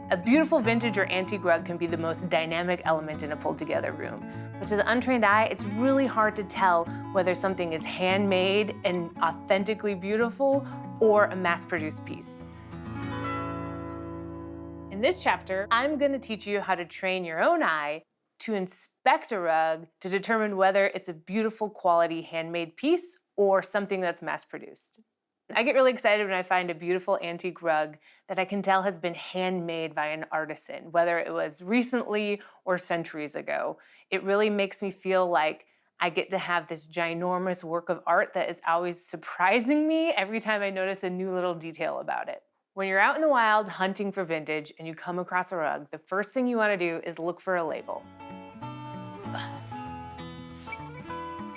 A beautiful vintage or antique rug can be the most dynamic element in a pulled-together room. But to the untrained eye, it's really hard to tell whether something is handmade and authentically beautiful or a mass-produced piece. In this chapter, I'm going to teach you how to train your own eye to inspect a rug to determine whether it's a beautiful quality handmade piece or something that's mass-produced. I get really excited when I find a beautiful antique rug that I can tell has been handmade by an artisan, whether it was recently or centuries ago. It really makes me feel like I get to have this ginormous work of art that is always surprising me every time I notice a new little detail about it. When you're out in the wild hunting for vintage and you come across a rug, the first thing you want to do is look for a label.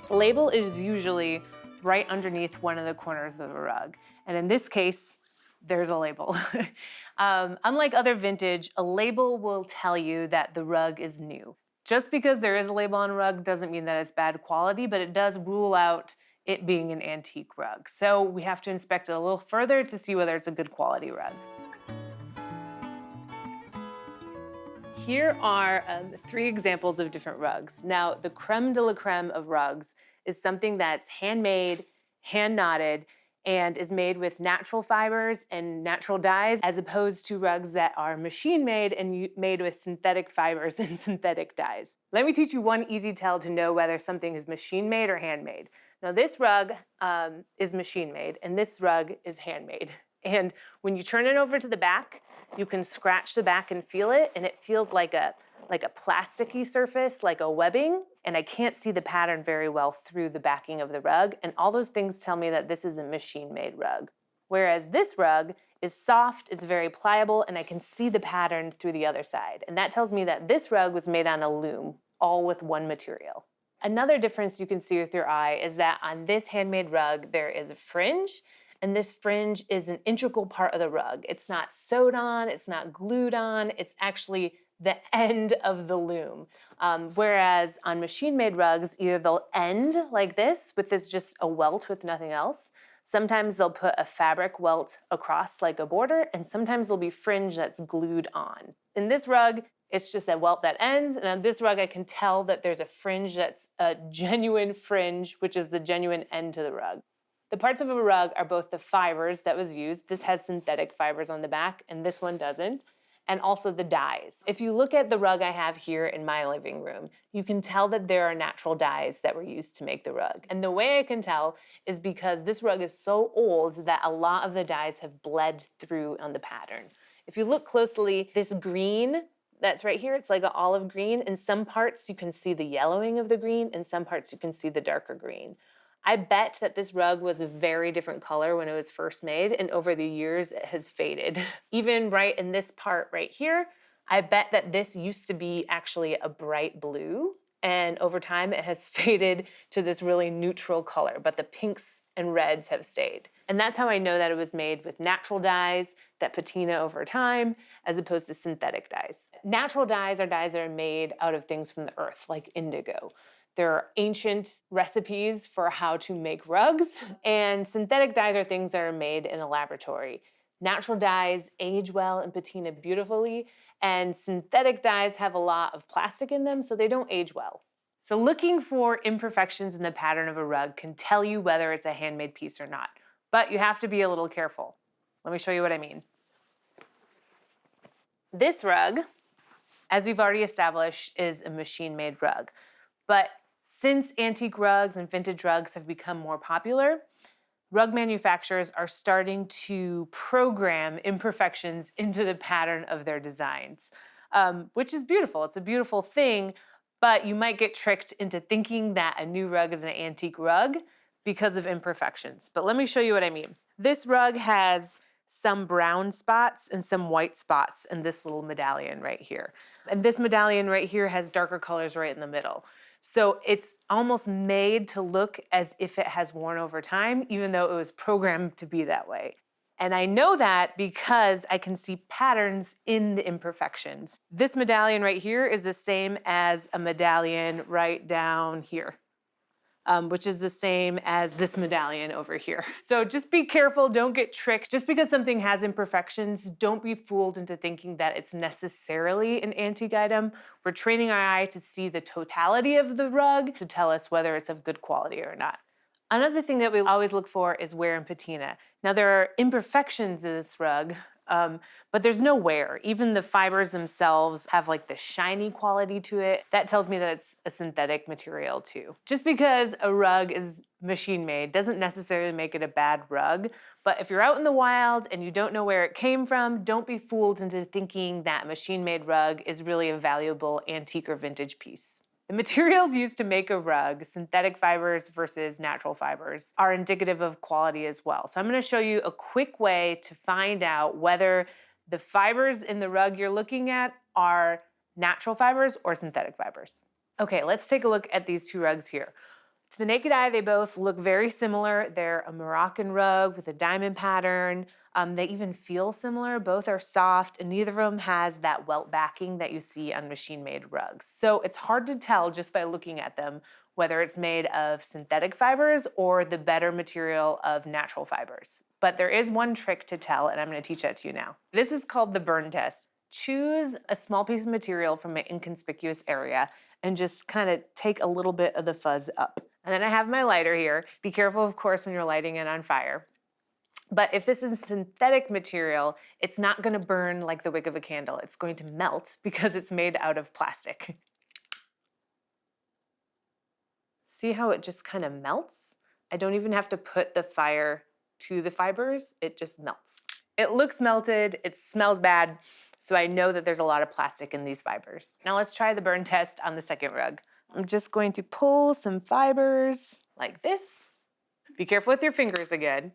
The label is usually right underneath one of the corners of the rug. And in this case, there's a label. Unlike other vintage, a label will tell you that the rug is new. Just because there is a label on a rug doesn't mean that it's bad quality, but it does rule out it being an antique rug. So we have to inspect it a little further to see whether it's a good quality rug. Here are 3 examples of different rugs. Now, the creme de la creme of rugs is something that's handmade, hand-knotted, and is made with natural fibers and natural dyes, as opposed to rugs that are machine-made and made with synthetic fibers and synthetic dyes. Let me teach you one easy tell to know whether something is machine-made or handmade. Now, this rug is machine-made, and this rug is handmade. And when you turn it over to the back, you can scratch the back and feel it, and it feels like a plasticky surface, like a webbing, and I can't see the pattern very well through the backing of the rug, and all those things tell me that this is a machine-made rug. Whereas this rug is soft, it's very pliable, and I can see the pattern through the other side. And that tells me that this rug was made on a loom, all with one material. Another difference you can see with your eye is that on this handmade rug, there is a fringe, and this fringe is an integral part of the rug. It's not sewed on, it's not glued on, it's actually the end of the loom. Whereas on machine-made rugs, either they'll end like this, with this just a welt with nothing else. Sometimes they'll put a fabric welt across like a border, and sometimes there'll be fringe that's glued on. In this rug, it's just a welt that ends, and on this rug, I can tell that there's a fringe that's a genuine fringe, which is the genuine end to the rug. The parts of a rug are both the fibers that was used. This has synthetic fibers on the back, and this one doesn't. And also the dyes. If you look at the rug I have here in my living room, you can tell that there are natural dyes that were used to make the rug. And the way I can tell is because this rug is so old that a lot of the dyes have bled through on the pattern. If you look closely, this green that's right here, it's like an olive green. In some parts, you can see the yellowing of the green. In some parts, you can see the darker green. I bet that this rug was a very different color when it was first made, and over the years it has faded. Even right in this part right here, I bet that this used to be actually a bright blue, and over time it has faded to this really neutral color, but the pinks and reds have stayed. And that's how I know that it was made with natural dyes that patina over time, as opposed to synthetic dyes. Natural dyes are dyes that are made out of things from the earth, like indigo. There are ancient recipes for how to make rugs, and synthetic dyes are things that are made in a laboratory. Natural dyes age well and patina beautifully, and synthetic dyes have a lot of plastic in them, so they don't age well. So looking for imperfections in the pattern of a rug can tell you whether it's a handmade piece or not, but you have to be a little careful. Let me show you what I mean. This rug, as we've already established, is a machine-made rug, but since antique rugs and vintage rugs have become more popular, rug manufacturers are starting to program imperfections into the pattern of their designs, which is beautiful. It's a beautiful thing, but you might get tricked into thinking that a new rug is an antique rug because of imperfections. But let me show you what I mean. This rug has some brown spots and some white spots in this little medallion right here. And this medallion right here has darker colors right in the middle. So it's almost made to look as if it has worn over time, even though it was programmed to be that way. And I know that because I can see patterns in the imperfections. This medallion right here is the same as a medallion right down here. which is the same as this medallion over here. So just be careful, don't get tricked. Just because something has imperfections, don't be fooled into thinking that it's necessarily an antique item. We're training our eye to see the totality of the rug to tell us whether it's of good quality or not. Another thing that we always look for is wear and patina. Now there are imperfections in this rug, but there's no wear. Even the fibers themselves have like the shiny quality to it. That tells me that it's a synthetic material too. Just because a rug is machine made doesn't necessarily make it a bad rug, but if you're out in the wild and you don't know where it came from, don't be fooled into thinking that machine made rug is really a valuable antique or vintage piece. The materials used to make a rug, synthetic fibers versus natural fibers, are indicative of quality as well. So I'm going to show you a quick way to find out whether the fibers in the rug you're looking at are natural fibers or synthetic fibers. Okay, let's take a look at these two rugs here. To the naked eye, they both look very similar. They're a Moroccan rug with a diamond pattern. They even feel similar. Both are soft, and neither of them has that welt backing that you see on machine-made rugs. So it's hard to tell just by looking at them whether it's made of synthetic fibers or the better material of natural fibers. But there is one trick to tell, and I'm going to teach that to you now. This is called the burn test. Choose a small piece of material from an inconspicuous area and just kind of take a little bit of the fuzz up. And then I have my lighter here. Be careful, of course, when you're lighting it on fire. But if this is synthetic material, it's not going to burn like the wick of a candle. It's going to melt because it's made out of plastic. See how it just kind of melts? I don't even have to put the fire to the fibers. It just melts. It looks melted, it smells bad, so I know that there's a lot of plastic in these fibers. Now let's try the burn test on the second rug. I'm just going to pull some fibers like this. Be careful with your fingers again.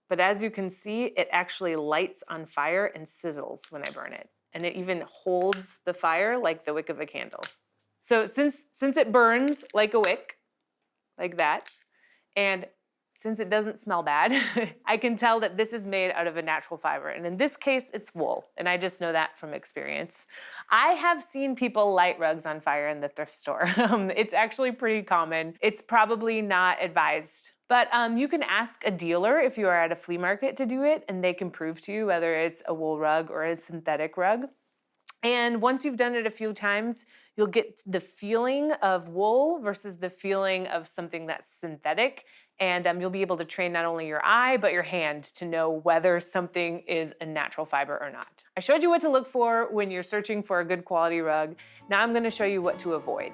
But as you can see, it actually lights on fire and sizzles when I burn it. And it even holds the fire like the wick of a candle. So since it burns like a wick, like that, and since it doesn't smell bad, I can tell that this is made out of a natural fiber. And in this case, it's wool. And I just know that from experience. I have seen people light rugs on fire in the thrift store. It's actually pretty common. It's probably not advised. But you can ask a dealer if you are at a flea market to do it, and they can prove to you whether it's a wool rug or a synthetic rug. And once you've done it a few times, you'll get the feeling of wool versus the feeling of something that's synthetic. And you'll be able to train not only your eye, but your hand to know whether something is a natural fiber or not. I showed you what to look for when you're searching for a good quality rug. Now I'm gonna show you what to avoid.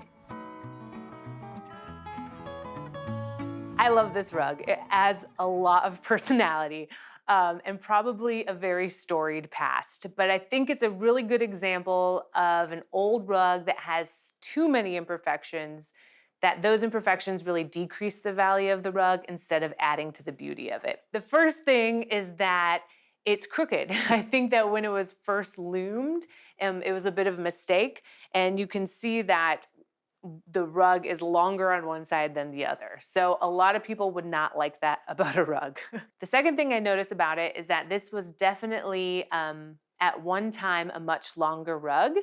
I love this rug. It has a lot of personality. And probably a very storied past. But I think it's a really good example of an old rug that has too many imperfections, that those imperfections really decrease the value of the rug instead of adding to the beauty of it. The first thing is that it's crooked. I think that when it was first loomed, it was a bit of a mistake. And you can see that the rug is longer on one side than the other. So a lot of people would not like that about a rug. The second thing I notice about it is that this was definitely at one time a much longer rug,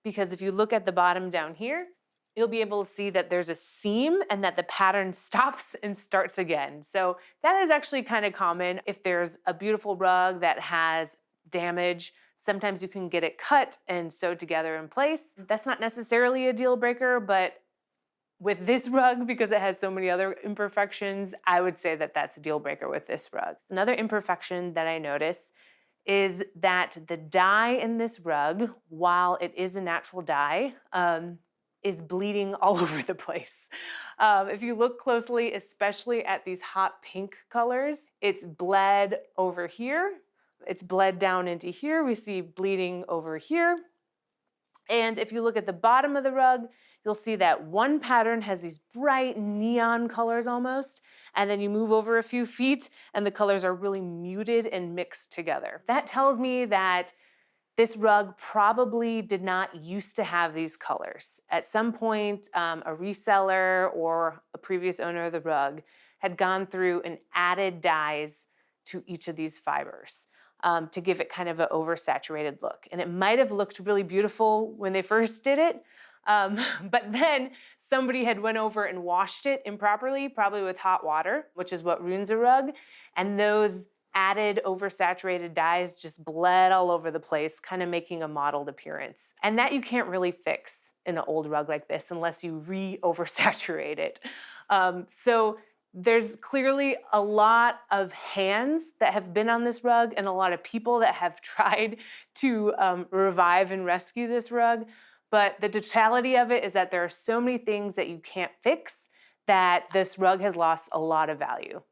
because if you look at the bottom down here, you'll be able to see that there's a seam and that the pattern stops and starts again. So that is actually kind of common. If there's a beautiful rug that has damage, sometimes you can get it cut and sewed together in place. That's not necessarily a deal breaker, but with this rug, because it has so many other imperfections, I would say that that's a deal breaker with this rug. Another imperfection that I notice is that the dye in this rug, while it is a natural dye, is bleeding all over the place. If you look closely, especially at these hot pink colors, it's bled over here. It's bled down into here. We see bleeding over here. And if you look at the bottom of the rug, you'll see that one pattern has these bright neon colors almost, and then you move over a few feet and the colors are really muted and mixed together. That tells me that this rug probably did not used to have these colors. At some point, a reseller or a previous owner of the rug had gone through and added dyes to each of these fibers to give it kind of an oversaturated look. And it might have looked really beautiful when they first did it, But then somebody had went over and washed it improperly, probably with hot water, which is what ruins a rug. And those added oversaturated dyes just bled all over the place, kind of making a mottled appearance. And that you can't really fix in an old rug like this unless you re-oversaturate it. So there's clearly a lot of hands that have been on this rug and a lot of people that have tried to revive and rescue this rug. But the totality of it is that there are so many things that you can't fix that this rug has lost a lot of value.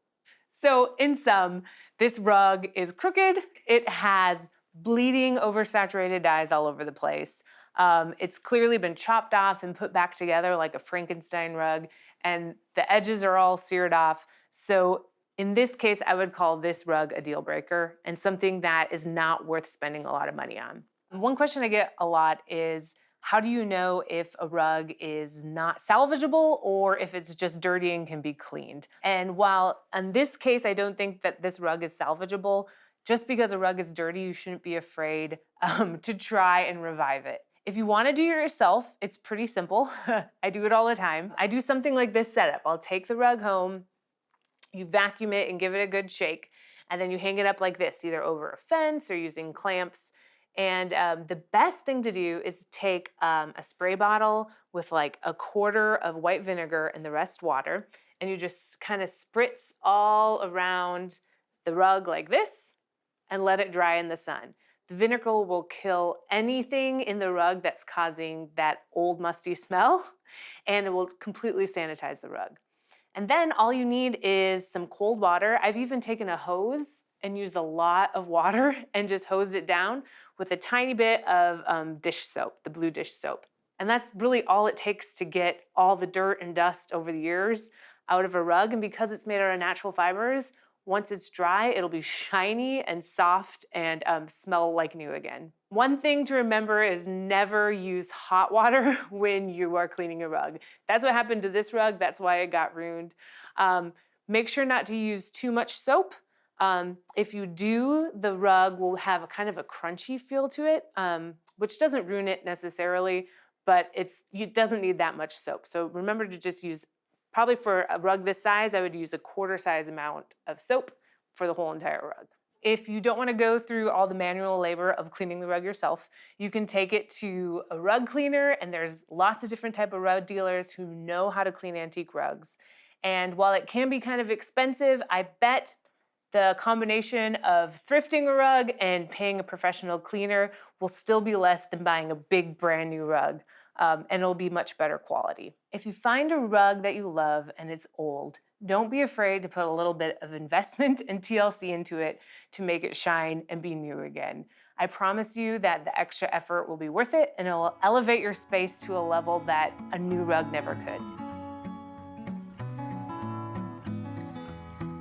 So in sum, this rug is crooked. It has bleeding, oversaturated dyes all over the place. It's clearly been chopped off and put back together like a Frankenstein rug, and the edges are all seared off. So in this case, I would call this rug a deal breaker and something that is not worth spending a lot of money on. One question I get a lot is, how do you know if a rug is not salvageable or if it's just dirty and can be cleaned? And while in this case, I don't think that this rug is salvageable, just because a rug is dirty, you shouldn't be afraid to try and revive it. If you want to do it yourself, it's pretty simple. I do it all the time. I do something like this setup. I'll take the rug home, you vacuum it and give it a good shake, and then you hang it up like this, either over a fence or using clamps. And the best thing to do is take a spray bottle with like a quarter of white vinegar and the rest water, and you just kind of spritz all around the rug like this and let it dry in the sun. The vinegar will kill anything in the rug that's causing that old musty smell, and it will completely sanitize the rug. And then all you need is some cold water. I've even taken a hose and used a lot of water and just hosed it down with a tiny bit of dish soap, the blue dish soap. And that's really all it takes to get all the dirt and dust over the years out of a rug. And because it's made out of natural fibers, once it's dry, it'll be shiny and soft and smell like new again. One thing to remember is never use hot water when you are cleaning a rug. That's what happened to this rug. That's why it got ruined. Make sure not to use too much soap. If you do, the rug will have a kind of a crunchy feel to it, which doesn't ruin it necessarily, but it doesn't need that much soap. So remember to just use, probably for a rug this size, I would use a quarter size amount of soap for the whole entire rug. If you don't want to go through all the manual labor of cleaning the rug yourself, you can take it to a rug cleaner, and there's lots of different type of rug dealers who know how to clean antique rugs. And while it can be kind of expensive, I bet the combination of thrifting a rug and paying a professional cleaner will still be less than buying a big brand new rug, and it'll be much better quality. If you find a rug that you love and it's old, don't be afraid to put a little bit of investment and TLC into it to make it shine and be new again. I promise you that the extra effort will be worth it, and it will elevate your space to a level that a new rug never could.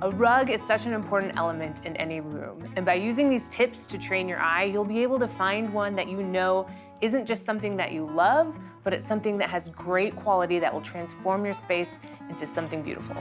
A rug is such an important element in any room, and by using these tips to train your eye, you'll be able to find one that you know isn't just something that you love, but it's something that has great quality that will transform your space into something beautiful.